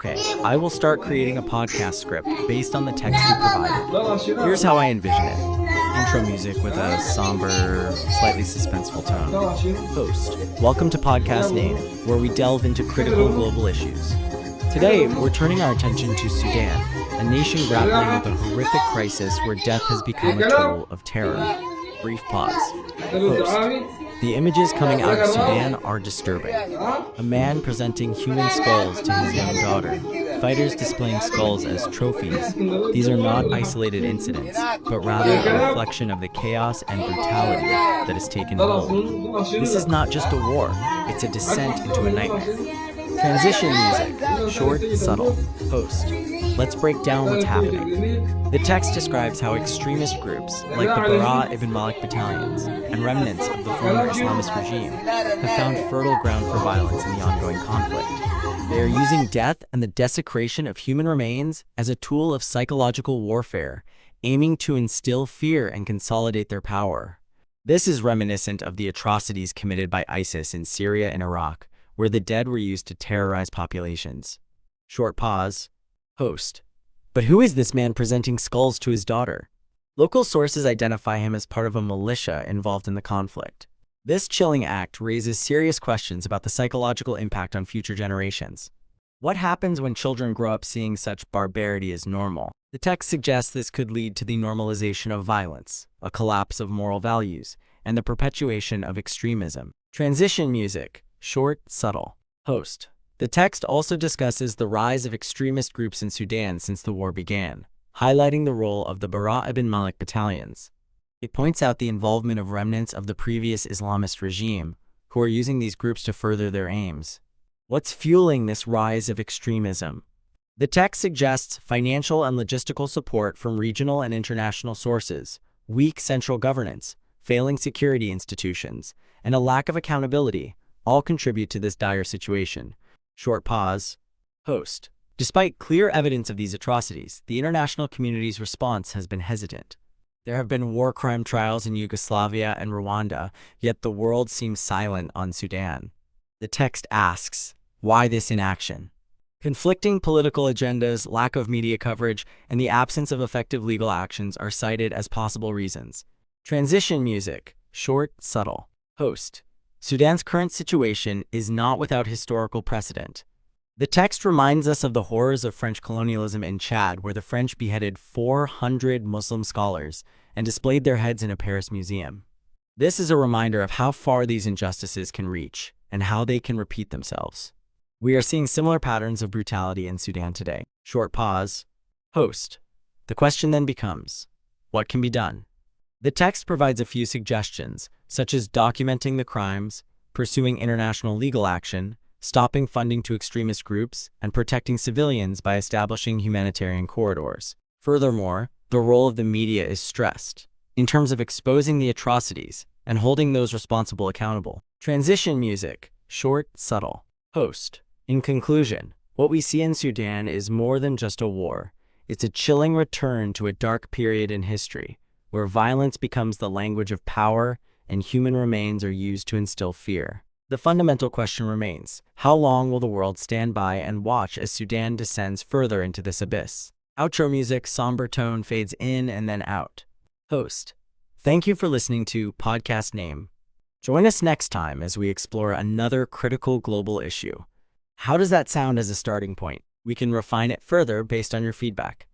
Okay, I will start creating a podcast script based on the text you provided. Here's how I envision it. Intro music with a somber, slightly suspenseful tone. Host, welcome to Podcast Name, where we delve into critical global issues. Today, we're turning our attention to Sudan, a nation grappling with a horrific crisis where death has become a tool of terror. Brief pause. Host, the images coming out of Sudan are disturbing. A man presenting human skulls to his young daughter. Fighters displaying skulls as trophies. These are not isolated incidents, but rather a reflection of the chaos and brutality that has taken hold. This is not just a war, it's a descent into a nightmare. Transition music, short, subtle. Host, let's break down what's happening. The text describes how extremist groups, like the Bara ibn Malik battalions and remnants of the former Islamist regime, have found fertile ground for violence in the ongoing conflict. They are using death and the desecration of human remains as a tool of psychological warfare, aiming to instill fear and consolidate their power. This is reminiscent of the atrocities committed by ISIS in Syria and Iraq, where the dead were used to terrorize populations. Short pause. Host, but who is this man presenting skulls to his daughter? Local sources identify him as part of a militia involved in the conflict. This chilling act raises serious questions about the psychological impact on future generations. What happens when children grow up seeing such barbarity as normal? The text suggests this could lead to the normalization of violence, a collapse of moral values, and the perpetuation of extremism. Transition music, short, subtle. Host, the text also discusses the rise of extremist groups in Sudan since the war began, highlighting the role of the Bara ibn Malik battalions. It points out the involvement of remnants of the previous Islamist regime, who are using these groups to further their aims. What's fueling this rise of extremism? The text suggests financial and logistical support from regional and international sources, weak central governance, failing security institutions, and a lack of accountability all contribute to this dire situation. Short pause. Host, despite clear evidence of these atrocities, the international community's response has been hesitant. There have been war crime trials in Yugoslavia and Rwanda, yet the world seems silent on Sudan. The text asks, why this inaction? Conflicting political agendas, lack of media coverage, and the absence of effective legal actions are cited as possible reasons. Transition music, short, subtle. Host, Sudan's current situation is not without historical precedent. The text reminds us of the horrors of French colonialism in Chad, where the French beheaded 400 Muslim scholars and displayed their heads in a Paris museum. This is a reminder of how far these injustices can reach and how they can repeat themselves. We are seeing similar patterns of brutality in Sudan today. Short pause. Host, the question then becomes, what can be done? The text provides a few suggestions, such as documenting the crimes, pursuing international legal action, stopping funding to extremist groups, and protecting civilians by establishing humanitarian corridors. Furthermore, the role of the media is stressed, in terms of exposing the atrocities and holding those responsible accountable. Transition music, short, subtle. Host, in conclusion, what we see in Sudan is more than just a war. It's a chilling return to a dark period in history, where violence becomes the language of power and human remains are used to instill fear. The fundamental question remains, how long will the world stand by and watch as Sudan descends further into this abyss? Outro music, somber tone fades in and then out. Host, thank you for listening to Podcast Name. Join us next time as we explore another critical global issue. How does that sound as a starting point? We can refine it further based on your feedback.